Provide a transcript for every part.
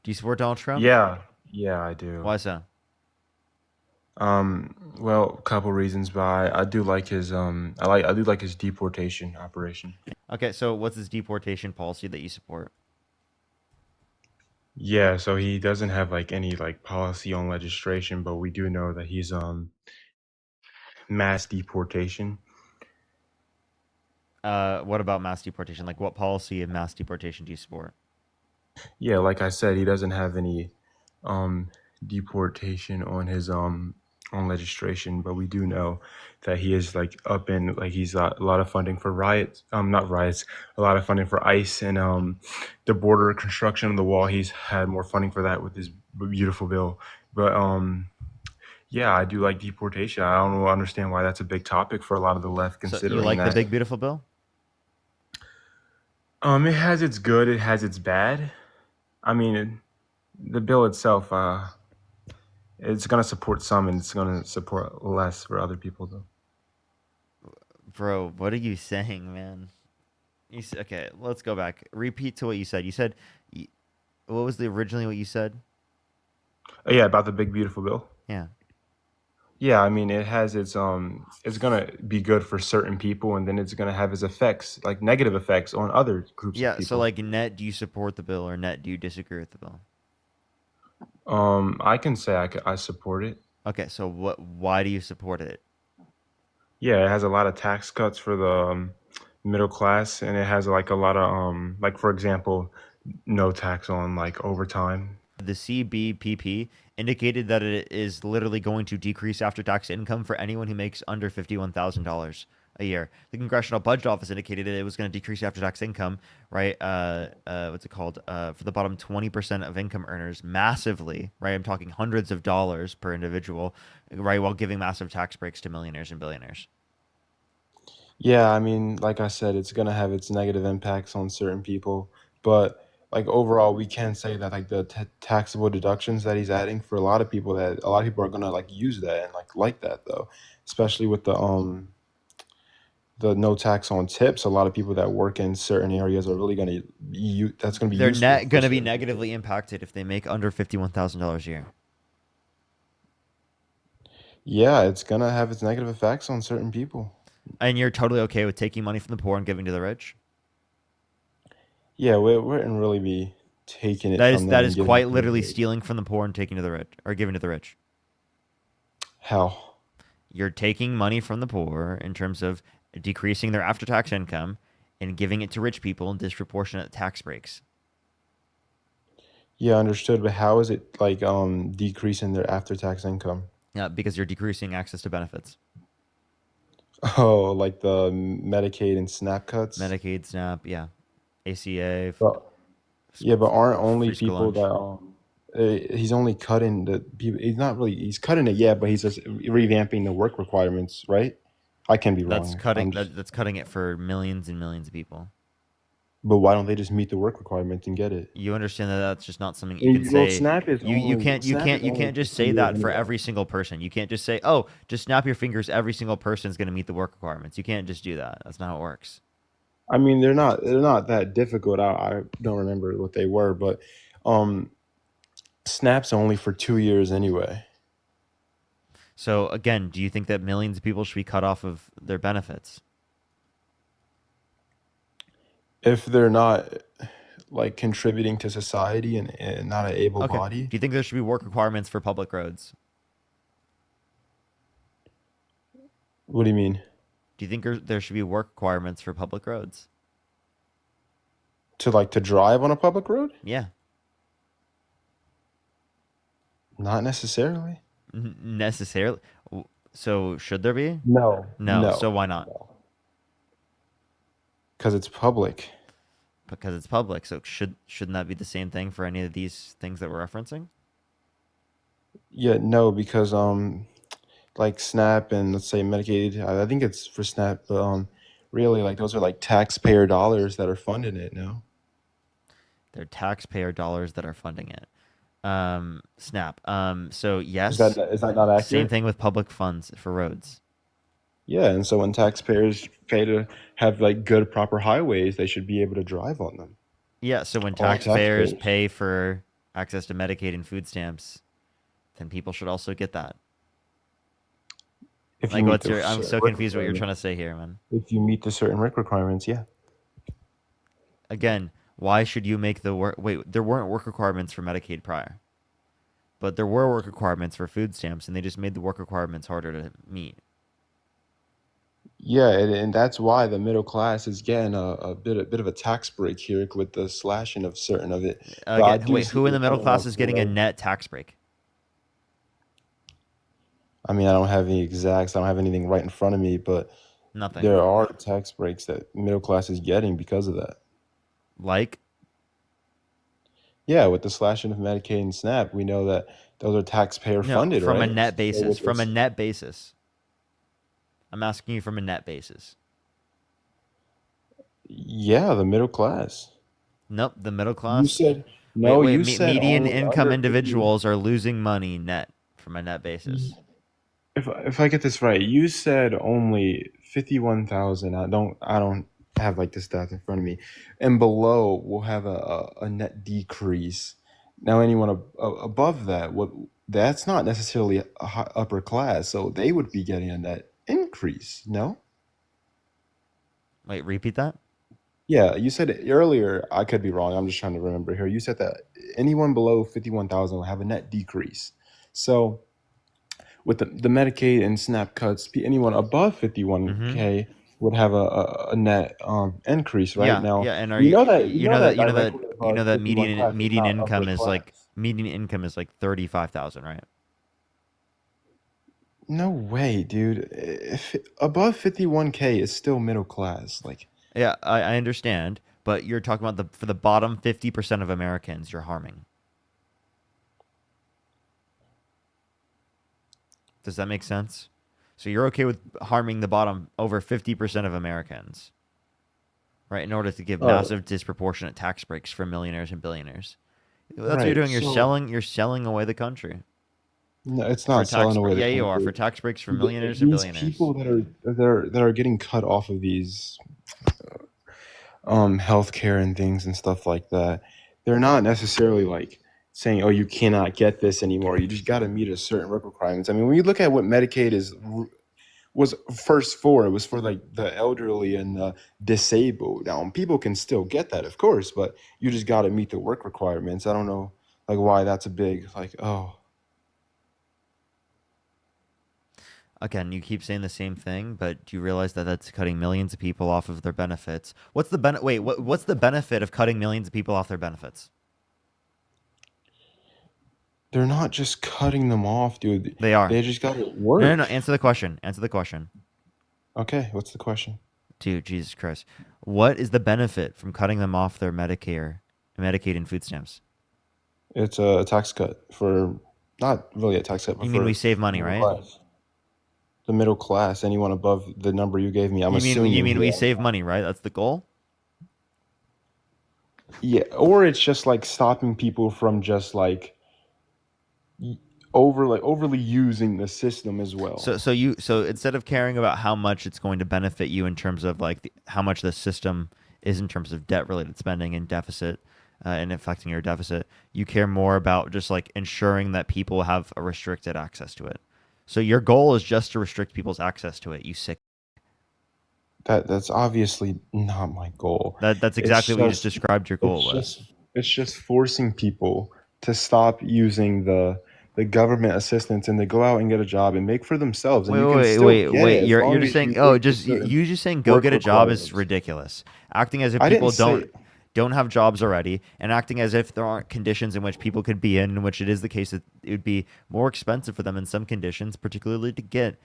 Do you support Donald Trump? Yeah, yeah, I do. Why so? Well, a couple reasons, but I do like his I do like his deportation operation. Okay, so what's his deportation policy that you support? Yeah, so he doesn't have like any like policy on legislation, but we do know that he's mass deportation. What about mass deportation? Like, what policy of mass deportation do you support? Yeah, like I said, he doesn't have any um deportation on legislation, but we do know that he is like up in like he's got a lot of funding for riots, not riots, a lot of funding for ICE and the border construction of the wall. He's had more funding for that with his beautiful bill. But yeah, I do like deportation. I don't understand why that's a big topic for a lot of the left, So you considering like the that big beautiful bill? it has its good, it has its bad. I mean, the bill itself, it's gonna support some and it's gonna support less for other people, though. Bro, what are you saying, man? Okay, let's go back. Repeat to what you said. You said, what was the originally what you said? Yeah, about the big beautiful bill. Yeah. Yeah, I mean, it has it's gonna be good for certain people, and then it's gonna have its effects, like negative effects, on other groups of Yeah, so people. like net, do you support the bill or net, do you disagree with the bill? I can say I support it. Okay, so why do you support it? Yeah, it has a lot of tax cuts for the middle class, and it has like a lot of like for example, no tax on like overtime. The CBPP indicated that it is literally going to decrease after tax income for anyone who makes under $51,000 a year. The Congressional Budget Office indicated that it was going to decrease after tax income, right? What's it called? For the bottom 20% of income earners massively, right? I'm talking hundreds of dollars per individual, right? While giving massive tax breaks to millionaires and billionaires. Yeah, I mean, like I said, it's gonna have its negative impacts on certain people, but like overall, we can say that like the taxable deductions that he's adding for a lot of people, that a lot of people are gonna like use that and like that though, especially with the no tax on tips. A lot of people that work in certain areas are really gonna that's gonna be They're useful net for going to be certain people. negatively impacted if they make under $51,000 a year. Yeah, it's gonna have its negative effects on certain people. And you're totally okay with taking money from the poor and giving to the rich? Yeah, we wouldn't really be taking it That is from that them is and giving it quite to the literally rich. stealing from the poor and taking to the rich or giving to the rich. How? You're taking money from the poor in terms of decreasing their after-tax income and giving it to rich people in disproportionate tax breaks. Yeah, understood. But how is it like decreasing their after tax income? Yeah, because you're decreasing access to benefits. Oh, like the Medicaid and SNAP cuts? Medicaid, SNAP, yeah, ACA, But yeah, but aren't only free school people lunch. that he's only cutting the people, he's not really he's cutting it, yeah, but he's just revamping the work requirements, right? I can be That's wrong. I'm just that's cutting it for millions and millions of people. but why don't they just meet the work requirements and get it? You understand that that's just not something you And can you know, say. SNAP is You only can't for just two say years that for anyway. every single person. You can't just say, "Oh, just snap your fingers every single person is going to meet the work requirements." You can't just do that. That's not how it works. I mean, they're not that difficult. I don't remember what they were, but um SNAP's only for 2 years anyway. So again, do you think that millions of people should be cut off of their benefits? If they're not like contributing to society and not an able Okay. body. Do you think there should be work requirements for public roads? What do you mean? Do you think there should be work requirements for public roads? To like to drive on a public road? Yeah. Not necessarily. Necessarily. So should there be? No, No. So no, why not? no. Because it's public. Because it's public. So shouldn't that be the same thing for any of these things that we're referencing? Yeah, no, because like SNAP and let's say Medicaid, I think it's for SNAP, but really like those are like taxpayer dollars that are funding it now. They're taxpayer dollars that are funding it. Snap. So yes, Is that not same accurate? thing with public funds for roads. Yeah, and so when taxpayers pay to have like good proper highways, they should be able to drive on them. Yeah. So when All taxpayers taxpayers. pay for access to Medicaid and food stamps, then people should also get that. If you Like, meet what's the your? I'm certain so work confused what you're trying requirements. to say here, man. If you meet the certain work requirements, yeah. Again, why should you make the work? Wait, there weren't work requirements for Medicaid prior, but there were work requirements for food stamps, and they just made the work requirements harder to meet. Yeah, and that's why the middle class is getting a bit of a tax break here with the slashing of certain of it. But I Again, do wait, see who in you're the middle coming class off is the getting a ledge. net tax break? I mean, I don't have any exacts. I don't have anything right in front of me, but Nothing. there are tax breaks that middle class is getting because of that. Like, Yeah, with the slashing of Medicaid and SNAP, we know that those are taxpayer no, funded, from a right? net So basis. with From a this, net basis. I'm asking you from a net basis. yeah, the middle class. Nope, the middle You class. said Wait, no. wait. You said Median only income under 50. individuals are losing money net from a net basis. If I get this right, you said only 51,000. I don't have like the stats in front of me, and below will have a net decrease. Now anyone above that, what that's not necessarily a upper class, so they would be getting a net increase. No. Wait, repeat that. Yeah, you said it earlier. I could be wrong. I'm just trying to remember here. You said that anyone below 51,000 will have a net decrease. So with the Medicaid and SNAP cuts, anyone above Mm-hmm. 51K would have a net increase, right? Yeah, Now, yeah. And are we you know that you know that directly you know above that 51 class is not upper class. median income is like 35,000, right? No way, dude. If above 51K is still middle class, like Yeah, I understand, but you're talking about the for the bottom 50% of Americans you're harming. Does that make sense? So you're okay with harming the bottom over 50% of Americans, right? In order to give uh massive disproportionate tax breaks for millionaires and billionaires. That's what you're right. doing. So You're selling away the country no, it's for not selling tax away break. the Yeah, you are country. for tax breaks for millionaires and These billionaires. people that are getting cut off of these healthcare and things and stuff like that, they're not necessarily like saying, "Oh, you cannot get this anymore. You just got to meet a certain work requirements." I mean, when you look at what Medicaid is was first for, it was for like the elderly and the disabled. Now, people can still get that, of course, but you just got to meet the work requirements. I don't know, like why that's a big like, oh, Again, you keep saying the same thing, but do you realize that that's cutting millions of people off of their benefits? What's the Wait, what's the benefit of cutting millions of people off their benefits? they're not just cutting them off, dude. They are. They just got to No, no, no. work. Answer the question. Answer the question. Okay, what's the question? Dude, Jesus Christ. What is the benefit from cutting them off their Medicaid and food stamps? It's a tax cut for not really a tax cut, but You mean we for save money, middle right? class. The middle class, anyone above the number you gave me, I'm You assuming mean we who save money, right? That's the goal? yeah, or it's just like stopping people from just like overly using the system as well. So instead of caring about how much it's going to benefit you in terms of like how much the system is in terms of debt related spending and deficit and affecting your deficit, you care more about just like ensuring that people have a restricted access to it. So your goal is just to restrict people's access to it. You sick. That's obviously not my goal. That's It's exactly what you just just described your goal it's was. just it's just forcing people to stop using the government assistance and to go out and get a job and make for themselves. And you can still get it as You're long just as saying you oh meet the just certain you just saying go work get a job is requirements. ridiculous. Acting as if I didn't people say don't have jobs already and acting as if there aren't conditions in which people could be in which it is the case that it would be more expensive for them in some conditions, particularly to get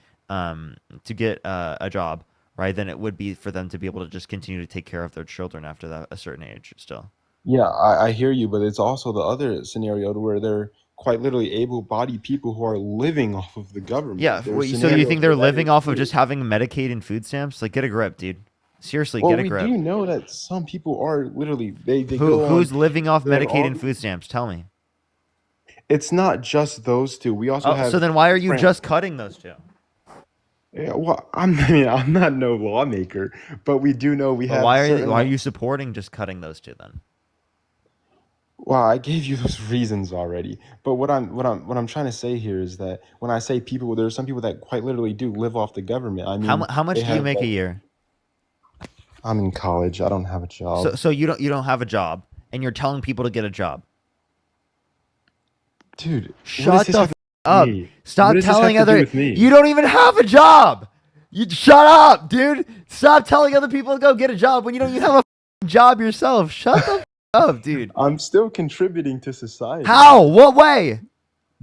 a job, right, than it would be for them to be able to just continue to take care of their children after that a certain age still. yeah, I hear you, but it's also the other scenario where they're quite literally able-bodied people who are living off of the Yeah, government. There are so you scenarios think where they're that living is off of just true. having Medicaid and food stamps? Like, get a grip, dude. Seriously, Well, get a we grip. do know that some people are literally they go on Who's living off they have Medicaid and all food stamps? Tell me. it's not just those two. We also Oh, so have then why are you different just cutting those two? yeah, well, I mean, I'm not no lawmaker, but we do know we But have certain why are like you supporting just cutting those two then? Well, I gave you those reasons already. But what I'm trying to say here is that when I say people, there are some people that quite literally do live off the government. I mean, How they much do you have make a like year? I'm in college. I don't have a job. So you don't have a job, and you're telling people to get a job. Dude, what does Shut this the have to do with up. me? What Stop does this have telling to do other. with me? You don't even have a job. You shut up, dude. Stop telling other people to go get a job when you don't even have a job yourself. Shut the up, dude. I'm still contributing to society. How? What way?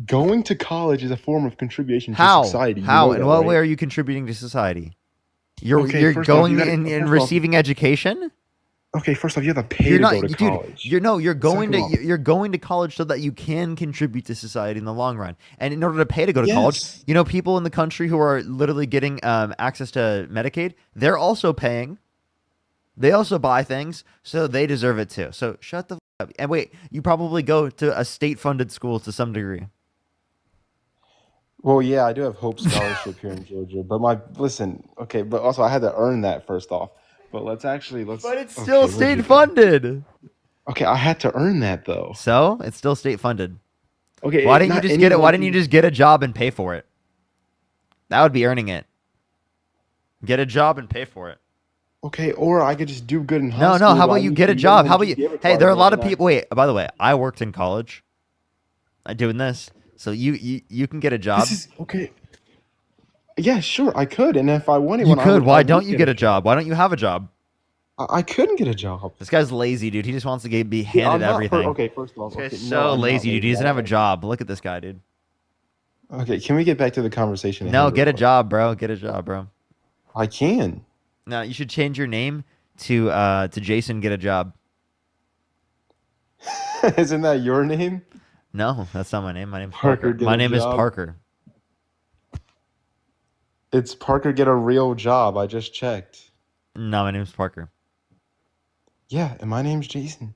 Going to college is a form of contribution to How? society. You How? know In that, what way right? are you contributing to society? Okay, You're first off, you going gotta. and First off, receiving education. okay, first off, you have to pay You're to go not, to dude. college. You're no. You're going Second to off, you're going to college so that you can contribute to society in the long run. And in order to pay to go to college, yes. you know, people in the country who are literally getting access to Medicaid, they're also paying. They also buy things, so they deserve it too. So shut the up. And wait, you probably go to a state-funded school to some degree. Well, yeah, I do have Hope Scholarship here in Georgia, but my listen, okay, but also I had to earn that first off. But let's But it's still okay, where'd you state go? funded. Okay, I had to earn that though. So it's still state funded. Okay, Why didn't you not just get it? Why anyone didn't you can. just get a job and pay for it? That would be earning it. Get a job and pay for it. Okay, or I could just do good in high No, no. school How while about I you meet get the a job? How minimum about you? GPA Hey, there are a lot requirement, of and I. people. Wait, by the way, I worked in college doing this, so you can get a This job. is okay. Yeah, sure, I could, and if I wanted You one, could. I Why don't would you get a get a job. job? Why don't you have a job? I couldn't get a job. This guy's lazy, dude. He just wants to be Dude, handed I'm not for. everything. Okay, first off, This guy's okay, no, so I'm not lazy, dude. He lazy. I doesn't don't have a have a job. job. Look at this guy, dude. Okay, can we get back to the conversation at No, hand, real get a quick? job, bro. Get a job, bro. I can. No, you should change your name to Jason. Get a job. Isn't that your name? No, that's not my name. My name's Parker, Parker. get My a name is job. Parker. It's Parker, get a real job. I just checked. No, my name's Parker. Yeah, and my name's Jason.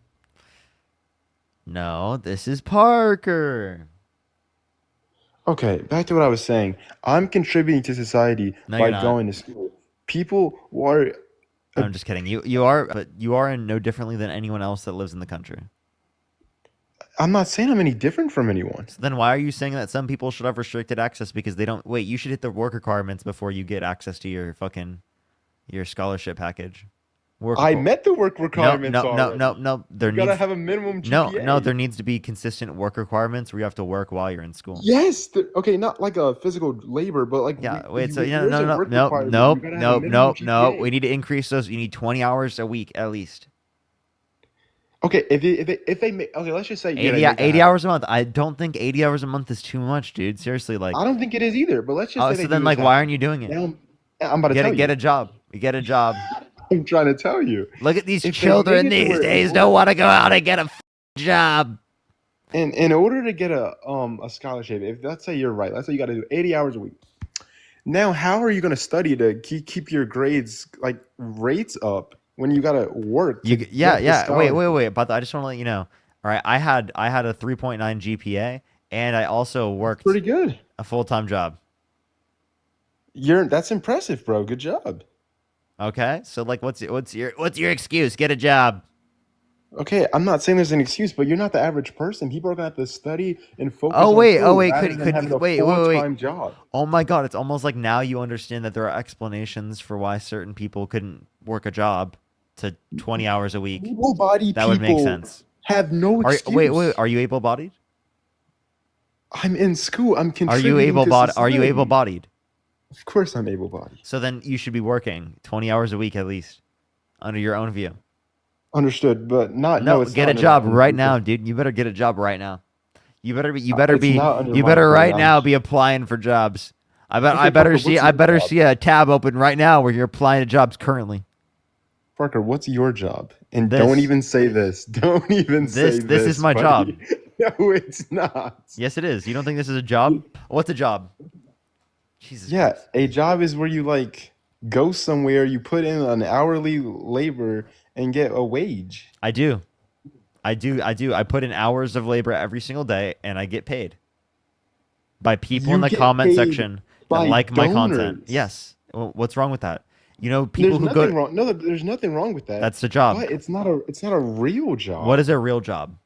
No, this is Parker. Okay, back to what I was saying. I'm contributing to society No, you're by not. going to school. People who are. I'm just kidding. You are, but you are in no differently than anyone else that lives in the country. I'm not saying I'm any different from anyone. So then why are you saying that some people should have restricted access because they don't wait, you should hit the work requirements before you get access to your scholarship package. Work I requ- met the work no, requirements no, no, no, already. no. There You gotta needs have a minimum no, no, GPA. there needs to be consistent work requirements where you have to work while you're in school. Yes. Okay, not like a physical labor, but like Yeah, wait, so there is no, a no, work no, requirement. You nope, gotta have a nope, minimum nope, nope. We GPA. need to increase those. You need 20 hours a week at least. Okay, if they make okay, let's just say yeah, 80, they make that 80 happen. hours a month. I don't think 80 hours a month is too much, dude. Seriously, like, I don't think it is either, but let's just oh, say so they then do this like, why aren't happen. you doing it? Now I'm about to tell Get you. a job. Get a job. I'm trying to tell you. Look at these If they make children it to these where days don't want to go out and get a job. in order to get a scholarship, if let's say you're right, let's say you got to do 80 hours a week. Now, how are you going to study to keep your grades like rates up when you got to work to Yeah, get the yeah. scholarship? Wait. But I just want to let you know. All right, I had a 3.9 GPA, and I also That's worked pretty good. a full-time job. That's impressive, bro. Good job. Okay, so like, what's your excuse? Get a job. Okay, I'm not saying there's an excuse, but you're not the average person. People are gonna have to study and focus on Oh school wait, rather than having a wait. full-time job. Oh my God, it's almost like now you understand that there are explanations for why certain people couldn't work a job to 20 hours a week. Able-bodied That would make people sense. have no Wait, excuse. are you able-bodied? I'm in school. I'm contributing to Are you society. able-bodied? Of course, I'm able-bodied. So then you should be working 20 hours a week at least, under your own view. Understood, but not. No, No, it's get not a under my job own right view. now, dude. You better get a job right now. It's not under You my better thing. right now be applying for jobs. Okay, Parker, what's I your better job? see a tab open right now where you're applying to jobs currently. Parker, what's your job? And don't This, even say this. Don't even say this is this, my job. buddy. No, it's not. Yes, it is. You don't think this is a job? What's a job? Jesus Yeah, Christ. a job is where you like go somewhere, you put in an hourly labor and get a wage. I do. I put in hours of labor every single day and I get paid by people in You the get comment paid section that by like my content. donors. Yes. What's wrong with that? You know, There's people who nothing go, wrong. No, there's nothing wrong with that. that's the job. But it's not a real What job. is a real job?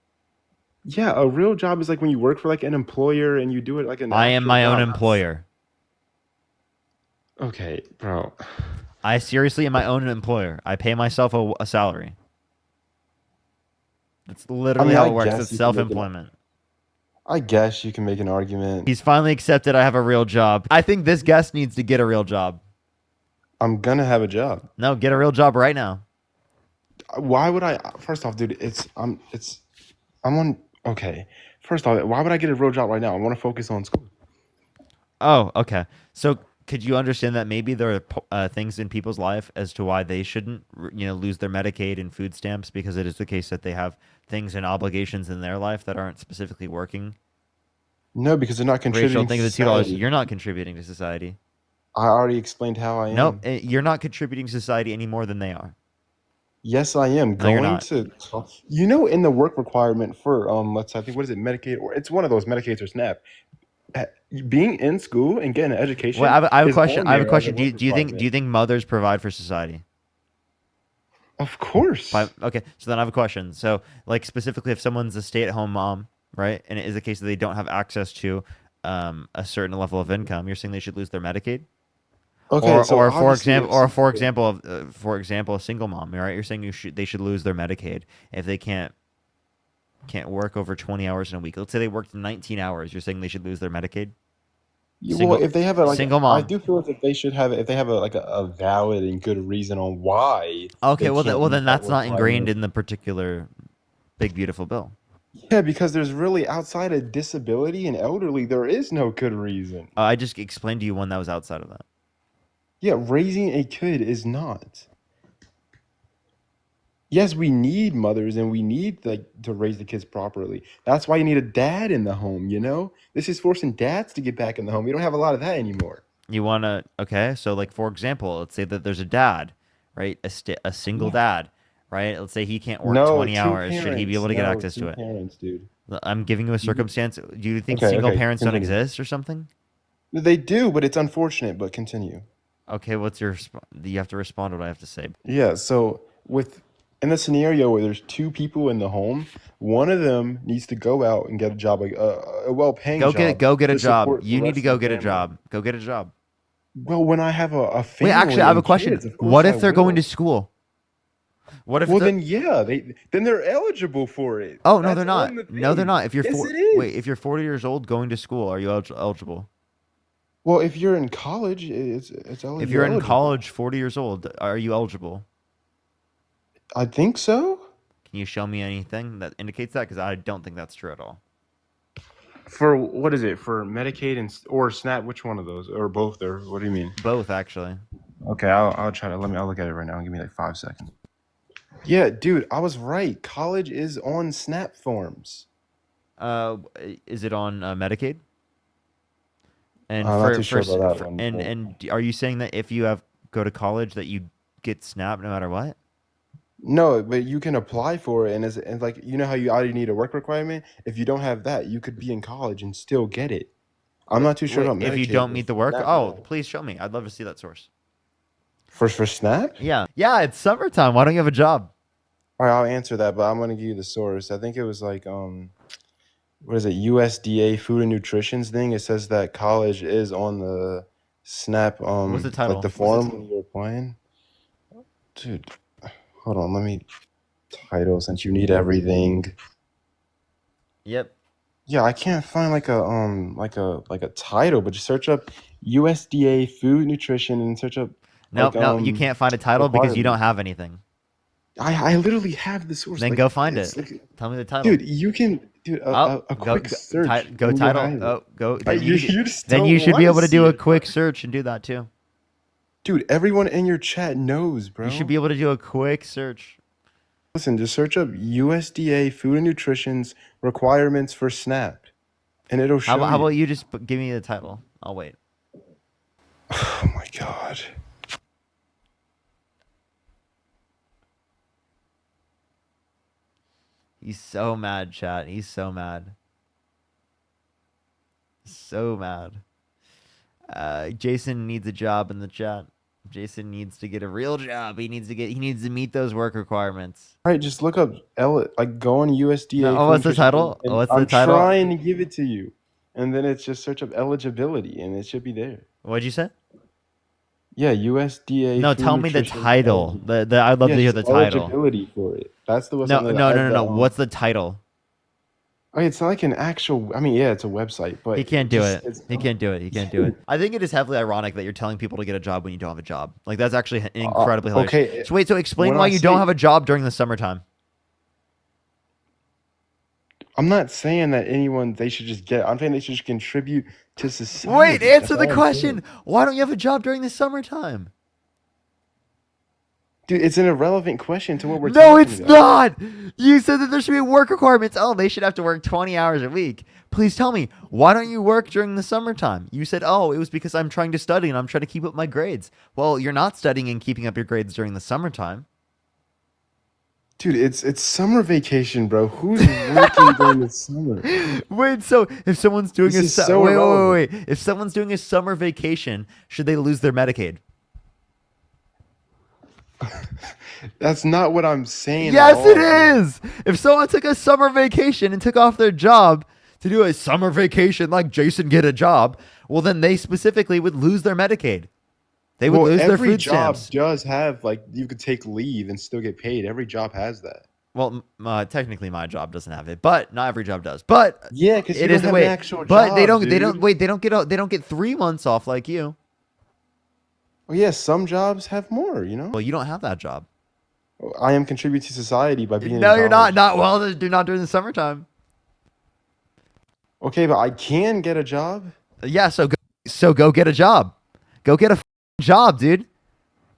Yeah, a real job is like when you work for like an employer and you do it like an I am actual my own job. employer. Okay, bro. I seriously am my own employer. I pay myself a salary. That's I literally mean, how it works. It's self-employment. I guess you can make an argument. He's finally accepted I have a real job. I think this guest needs to get a real job. I'm gonna have a job. No, get a real job right now. Why would I? First off, dude, I'm on. Okay. First off, why would I get a real job right now? I want to focus on school. Oh, okay. So could you understand that maybe there are things in people's life as to why they shouldn't, lose their Medicaid and food stamps because it is the case that they have things and obligations in their life that aren't specifically working. No, because they're not Rachel, contributing to think of the $2. society. You're not contributing to society. I already explained how I Nope, am. you're not contributing to society any more than they are. Yes, I am No, you're going not. to. In the work requirement for let's I think what is it, Medicaid, or it's one of those Medicaid or SNAP. uh, Being in school and getting an Well, education I have a is question. on I have a there as a question. Do work you, do you think do requirement. you think mothers provide for society? Of course. Okay, so then I have a question. So, like specifically, if someone's a stay-at-home mom, right, and it is a case that they don't have access to a certain level of income, you're saying they should lose their Medicaid, Okay, or so or for obviously example, if a single mom, right? You're saying they should lose their Medicaid if they can't work over 20 hours in a week. Let's say they worked 19 hours. You're saying they should lose their Medicaid. well, Single if they have a like, single I mom. do feel as if they should have if they have a valid and good reason on why Okay, they well, can't meet then that that's not ingrained requirement. in the particular big beautiful bill. Yeah, because there's really outside of disability and elderly, there is no good reason. I just explained to you one that was outside of that. Yeah, raising a kid is not. Yes, we need mothers and we need like to raise the kids properly. That's why you need a dad in the home, you know? This is forcing dads to get back in the home. We don't have a lot of that anymore. You want to, okay, so like for example, let's say that there's a dad, right? A single Yeah. dad, right? Let's say he can't work No, 20 two hours. Should he be parents. able to get No, access to two it? parents, dude. I'm giving you a You- circumstance. Do you think Okay, single okay, parents don't continue. exist or something? They do, but it's unfortunate, but continue. Okay, what's your you have to respond to what I have to say. Yeah, so with in the scenario where there's two people in the home, one of them needs to go out and get a job, like a well-paying job Go get a to job. support the You need to rest of go the get a family. job. Go get a job. Well, when I have a Wait, actually, I family have a and question. kids, of What course I if they're going to will. school? What if Well, the then yeah, then they're eligible for it. Oh, no, they're That's not. on the No, they're thing. not. If you're Yes, four it Wait, is. if you're 40 years old going to school, are you eligible? Well, if you're in college, If you're you're in eligible. college, 40 years old, are you eligible? I think so. Can you show me anything that indicates that? Because I don't think that's true at all. For what is it? For Medicaid or SNAP? Which one of those? Or both? Or what do you mean? Both, actually. Okay, I'll try to I'll look at it right now. Give me like 5 seconds. Yeah, dude, I was right. College is on SNAP forms. Uh, is it on Medicaid? And I'm not too sure about that one, but are you saying that if you go to college that you get SNAP no matter what? no, but you can apply for it, and like you know how you already need a work requirement. If you don't have that, you could be in college and still get it. I'm not too sure Wait, about if you Medicaid, don't but meet the for work? SNAP, Oh, no. please show me. I'd love to see that source. For SNAP? Yeah, it's summertime. Why don't you have a job? All right, I'll answer that, but I'm gonna give you the source. I think it was like what is it? USDA Food and Nutrition's thing. It says that college is on the SNAP What's the like the title? form when you're applying. Dude, hold on, let me title since you need everything. Yep. Yeah, I can't find like a title, but just search up USDA food nutrition and search up like No, you can't find a title because you don't requirements. have anything. I literally have the source. Then Like go find it's it. like, Tell me the title. dude, you can do Oh, a quick search go and you'll title. have it. Oh, go. Like, Then you need. you just Then don't you should be want to able to do see a it, bro. quick search and do that too. Dude, everyone in your chat knows, You should bro. be able to do a quick search. Listen, just search up USDA food and nutrition's requirements for SNAP, and it'll show How about you. you just give me the title? I'll wait. Oh my god. He's so mad, chat. He's so mad. So mad. Jason needs a job in the chat. Jason needs to get a real job. He needs to meet those work requirements. All right, just look up like go on No, USDA oh, food what's the nutrition title? Oh, and what's the I'm title? trying to give it to you. And then it's just search up eligibility and it should be there. What'd you say? Yeah, USDA No, food tell me the nutrition title. eligibility. The I'd love Yeah, to hear just the title. eligibility for it. That's the No, website. no, no, no, no. What's the title? Okay, it's not like an actual. I mean, yeah, it's a website, but He can't do just it. it's. He can't do it. He can't do it. I think it is heavily ironic that you're telling people to get a job when you don't have a job. Like that's actually incredibly hilarious. Okay, So wait, so explain when why I you don't say have a job during the summertime. I'm not saying that anyone they should just get. I'm saying they should just contribute to Wait, society. That's answer the all I'm saying. question. Why don't you have a job during the summertime? Dude, it's an irrelevant question to what we're No, talking it's about. not. You said that there should be work requirements. Oh, they should have to work 20 hours a week. Please tell me, why don't you work during the summertime? You said, oh, it was because I'm trying to study and I'm trying to keep up my grades. Well, you're not studying and keeping up your grades during the summertime. Dude, it's summer vacation, bro. Who's working during the summer? Wait, so if someone's doing This is so wait, irrelevant. wait, wait. If someone's doing a summer vacation, should they lose their Medicaid? That's not what I'm saying at Yes, it all, man. is. If someone took a summer vacation and took off their job to do a summer vacation like Jason get a job, well, then they specifically would lose their Medicaid. They would Well, lose their every food job stamps. does have like you could take leave and still get paid. Every job has that. Well, technically, my job doesn't have it, but not every job does. But Yeah, because you it don't is the have an way. actual But they job, don't. They don't. dude. Wait. They don't get 3 months off like you. Well, yeah, some jobs have more, you know? Well, you don't have that job. I am contributing to society by being in No, you're not. college. Not well. Do not during the summertime. Okay, but I can get a job. Yeah. So go get a job. Go get a job, dude.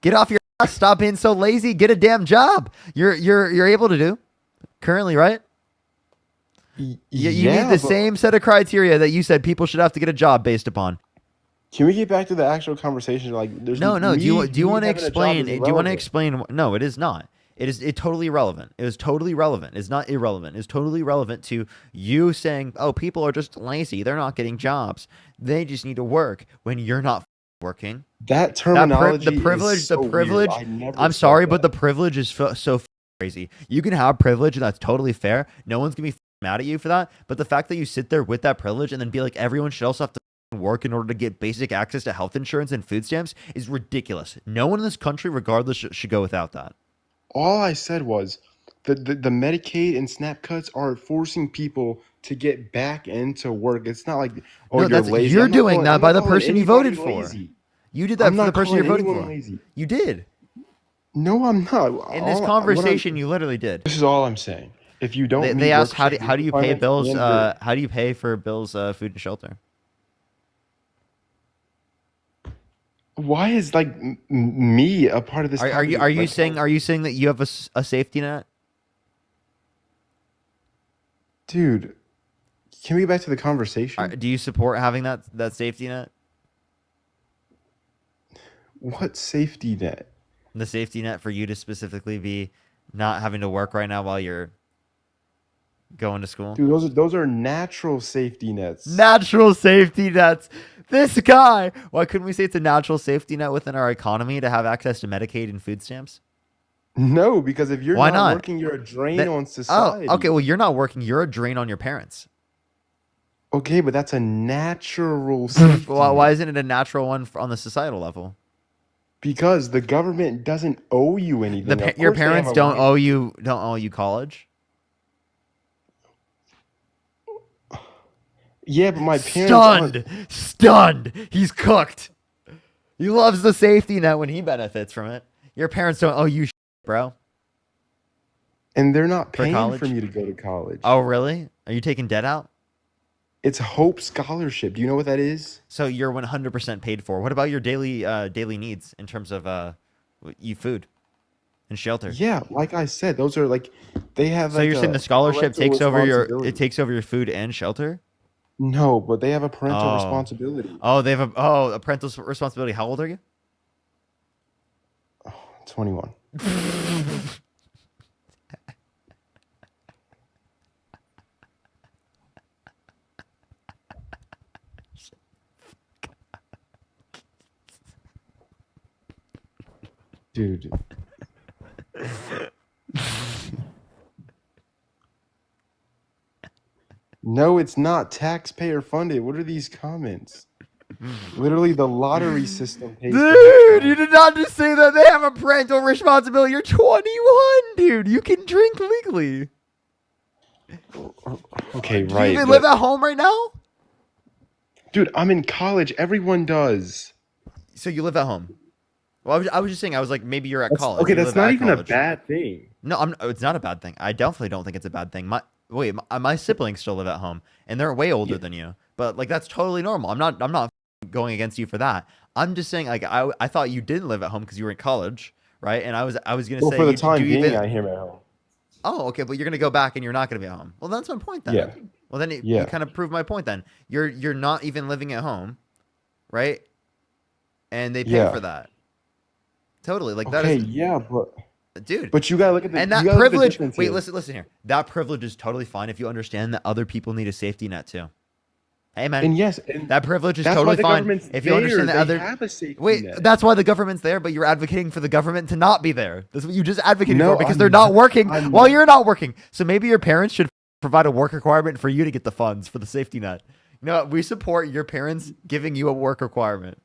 Get off your ass. Stop being so lazy. Get a damn job. You're able to do currently, right? You meet Yeah, the but same set of criteria that you said people should have to get a job based upon. can we get back to the actual conversation? Like, there's No, no. Do you me want to having a job explain? is Do you want to irrelevant. explain? No, it is not. It totally irrelevant. It is totally relevant. It's not irrelevant. It's totally relevant to you saying, "Oh, people are just lazy. They're not getting jobs. They just need to work." When you're not working, That the terminology is privilege, the so weird. privilege. I never I'm said sorry, but that. the privilege is so crazy. You can have privilege, and that's totally fair. No one's gonna be mad at you for that. But the fact that you sit there with that privilege and then be like, everyone should also have to work in order to get basic access to health insurance and food stamps is ridiculous. No one in this country, regardless, should go without that. All I said was the Medicaid and SNAP cuts are forcing people to get back into work. It's not like, oh, No, you're that's lazy. you're doing that I'm by not the calling person you anybody voted for. lazy. You did I'm that for the not person you're calling voting anyone for. lazy. You did. No, I'm not. In this What I'm conversation, you literally did. This is all I'm saying. If you don't They meet asked work how do you pay requirements bills? and your How do you pay for bills, food and shelter? why is like me a part of this Are topic? you are you Like, saying that you have a safety net? dude, can we get back to the conversation? Do you support having that safety net? What safety net? The safety net for you to specifically be not having to work right now while you're going to school? Dude, those are natural safety nets. Natural safety nets. This guy. Why couldn't we say it's a natural safety net within our economy to have access to Medicaid and food stamps? No, because if you're Why not not? working, you're a drain That on oh, okay. society. Well, you're not working. You're a drain on your parents. Okay, but that's a natural safety Why net. isn't it a natural one on the societal level? Because the government doesn't owe you anything. Of Your course they have parents a right. don't owe you college. Yeah, but my parents aren't. Stunned. He's cooked. He loves the safety net when he benefits from it. Your parents don't owe you shit, bro. And they're not For paying college? for me to go to college. Oh, really? Are you taking debt out? It's Hope Scholarship. Do you know what that is? So you're 100% paid for. What about your daily needs in terms of food and shelter? Yeah, like I said, those are like they have So like you're saying a the scholarship parental responsibility. takes over your food and shelter? No, but they have a parental Oh. responsibility. Oh, they have a parental responsibility. How old are you? 21. Dude. No, it's not taxpayer funded. What are these comments? Literally, the lottery system pays for Dude, you healthcare. did not just say that. They have a parental responsibility. You're 21, dude. You can drink legally. Okay, Do you right, even live but at home right now? dude, I'm in college. Everyone does. So you live at home. Well, I was just saying. I was like, maybe you're at That's college. okay. You That's live not at even a college. bad thing. No, it's not a bad thing. I definitely don't think it's a bad thing. My siblings still live at home, and they're way older Yeah. than you. But like that's totally normal. I'm not going against you for that. I'm just saying like I thought you didn't live at home because you were in college, right? And I was gonna Well, say for the you do time you being, even I am at home. oh okay, but you're gonna go back and you're not gonna be at home. Well, that's my point Yeah. then. Well, then you Yeah. kind of proved my point then. You're not even living at home, right? And they pay for Yeah. that. Totally. Like that Okay. is Yeah, dude. but you gotta look at And you that gotta look at the privilege, difference wait, here. listen here. That privilege is totally fine if you understand that other people need a safety net too. Hey, man, And yes, and that privilege is that's why totally the fine government's if you there. understand that They other. have a safety Wait, net. that's why the government's there, but you're advocating for the government to not be there. That's what you just advocated for No, because they're I'm not not. working I'm while not. you're not working. So maybe your parents should provide a work requirement for you to get the funds for the safety net. You know what? We support your parents giving you a work requirement.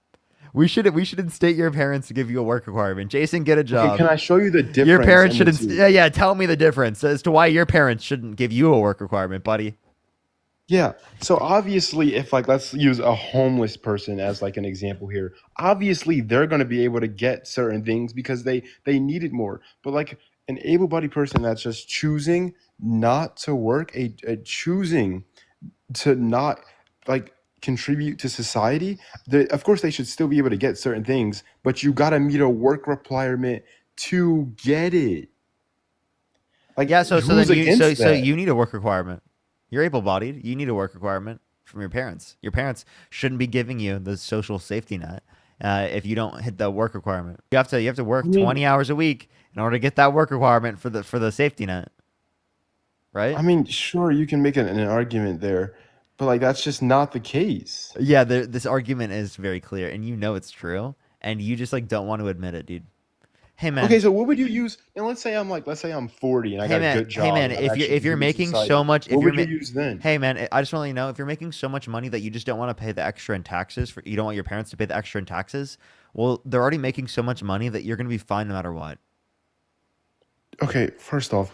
We should instate your parents to give you a work requirement. Jason, get a Okay, can job. I show you the Your difference parents in should, the two? yeah, tell me the difference as to why your parents shouldn't give you a work requirement, buddy. Yeah. So obviously, if like let's use a homeless person as like an example here, obviously they're going to be able to get certain things because they need it more. But like an able-bodied person that's just choosing not to work, a choosing to not like contribute to society, of course they should still be able to get certain things, but you got to meet a work requirement to get it. Yeah, Like so who's then against that? you need a work requirement. You're able-bodied. You need a work requirement from your parents. Your parents shouldn't be giving you the social safety net if you don't hit the work requirement. You have to I work mean, 20 hours a week in order to get that work requirement for the safety net, right? Sure, you can make an argument there, but like that's just not the case. Yeah, this argument is very clear, and you know it's true, and you just like don't want to admit it, dude. Hey Okay, man, so what would you use? And let's say I'm 40 and I got a good hey job man, and I'm actually if you're contributing to making so society. much, if What you're would you use then? hey man, I just want to let you know if you're making so much money that you just don't want to pay the extra in taxes for you don't want your parents to pay the extra in taxes. Well, they're already making so much money that you're gonna be fine no matter what. Okay, first off,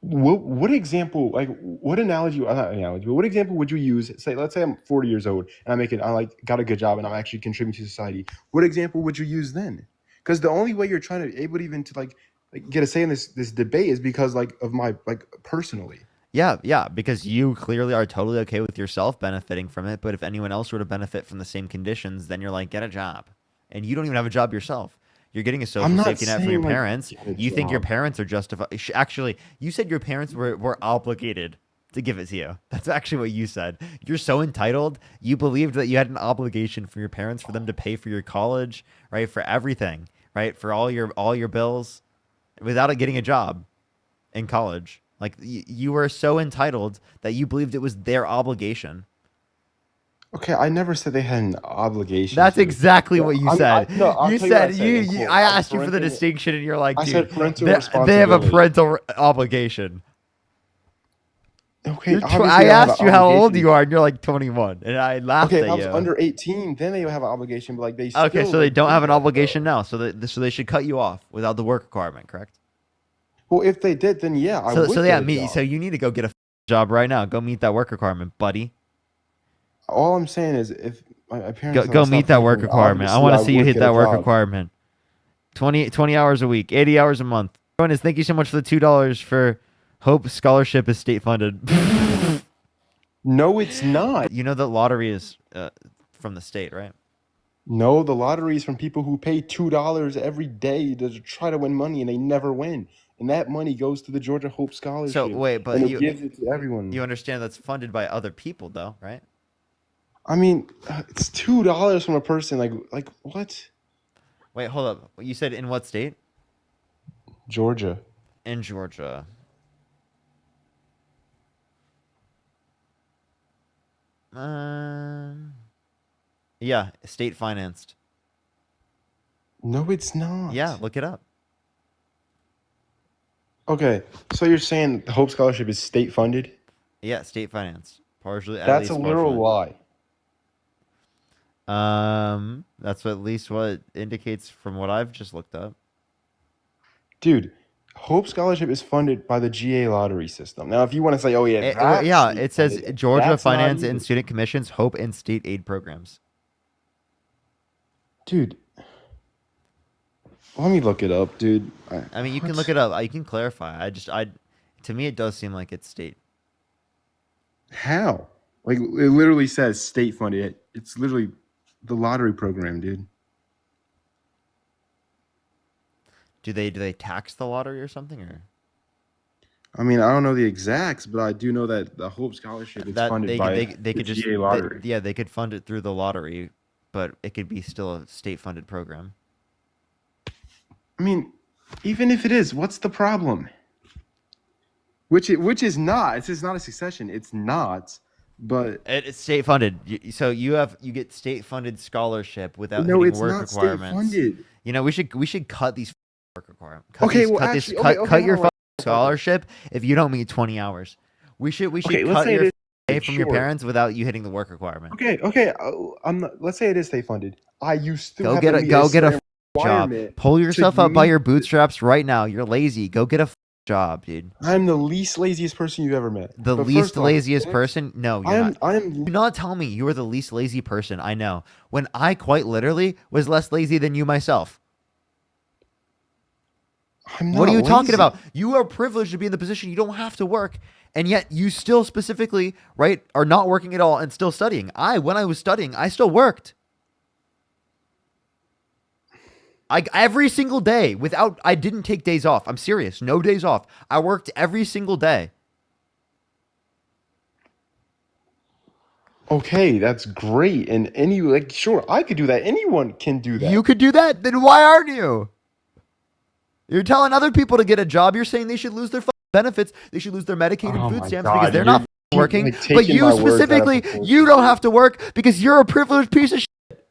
what example, like what analogy, not analogy, but what example would you use? Say, let's say I'm 40 years old and I like got a good job and I'm actually contributing to society. What example would you use then? Because the only way you're trying to able to even to like get a say in this debate is because like of my like personally. Yeah, because you clearly are totally okay with yourself benefiting from it. But if anyone else were to benefit from the same conditions, then you're like, get a job. And you don't even have a job yourself. You're getting a I'm social not safety net from your saying like parents. get a You think your job. parents are justified. Actually, you said your parents were obligated to give it to you. That's actually what you said. You're so entitled. You believed that you had an obligation for your parents for them to pay for your college, right? For everything, right? For all your bills without it getting a job in college. Like you were so entitled that you believed it was their obligation. Okay, I never said they had an obligation That's to. exactly No, what you I mean, said. no, I'll You tell you what I said said in I quotes. asked you for the distinction, and you're like, I dude, said parental they have a responsibility. parental obligation. Okay, I obviously they have an asked you how old obligation. you are, and you're like 21, and I Okay, laughed if at I was you. under 18, then they would have an obligation, but like they Okay, still so they like don't do have an that obligation though. now, so they should cut you off without the work requirement, correct? Well, if they did, then yeah, I So would yeah, get a so job. you need to go get a job right now. Go meet that work requirement, buddy. All I'm saying is if my Go parents go stop meet that paying for work me, requirement. I obviously want to I see you would hit get a that work job. requirement. 20 hours a week, 80 hours a month. Jonas, thank you so much for the $2 for Hope Scholarship is state funded. No, it's not. You know the lottery is from the state, right? No, the lottery is from people who pay $2 every day to try to win money and they never win. And that money goes to the Georgia Hope So Scholarship wait, and but it gives it to you everyone. understand that's funded by other people though, right? It's $2 from a person. Like what? Wait, hold up. You said in what state? Georgia. In Georgia. Um, yeah, state financed. No, it's Yeah, not. look it up. Okay, so you're saying the Hope Scholarship is state funded? Yeah, state financed, partially, at That's a least literal partially. lie. That's at least what it indicates from what I've just looked up. Dude, Hope Scholarship is funded by the GA lottery system. Now, if you want to say, oh, yeah, that's Yeah, state it says funded, Georgia that's not Finance and either. Student Commissions, Hope and State Aid Programs. Dude, let me look it up, dude. I mean, you can What? look it up. You can clarify. To me, it does seem like it's state. How? Like, it literally says state funded. It's literally the lottery program, dude. Do they tax the lottery or something, or I mean, I don't know the exacts, but I do know that the Hope Scholarship is that funded by they the could just GA lottery. yeah, they could fund it through the lottery, but it could be still a state funded program. I mean, even if it is, what's the problem? Which is not. It's not a succession. It's not. But It's state funded. So you get state funded scholarship without no, hitting it's work not state requirements. funded. You know, we should cut these work requirements. Okay, well, actually, okay, cut your hold on. scholarship if you don't meet 20 hours. We should Okay, let's cut say your it pay is from your sure. parents without you hitting the work requirement. Okay. I'm not. Let's say it is state funded. You still Go have get to a meet job. certain Pull requirement yourself to up by meet your the- bootstraps right now. You're lazy. Go get a job, dude. I'm the least laziest person you've ever met. The But least first off, laziest person? No, you're not. I'm. Do not tell me you are the least lazy person I know, when I quite literally was less lazy than you myself. I'm not What are you talking lazy. about? You are privileged to be in the position you don't have to work, and yet you still specifically, right, are not working at all and still studying. When I was studying, I still worked. Every single day I didn't take days off. I'm serious. No days off. I worked every single day. Okay, that's great. And sure, I could do that. Anyone can do that. You could do that? Then why aren't you? You're telling other people to get a job. You're saying they should lose their benefits. They should lose their medicated Oh food my stamps because God, they're you're not working. like, But taking you my words out of specifically, proportion. you don't have to work because you're a privileged piece of shit.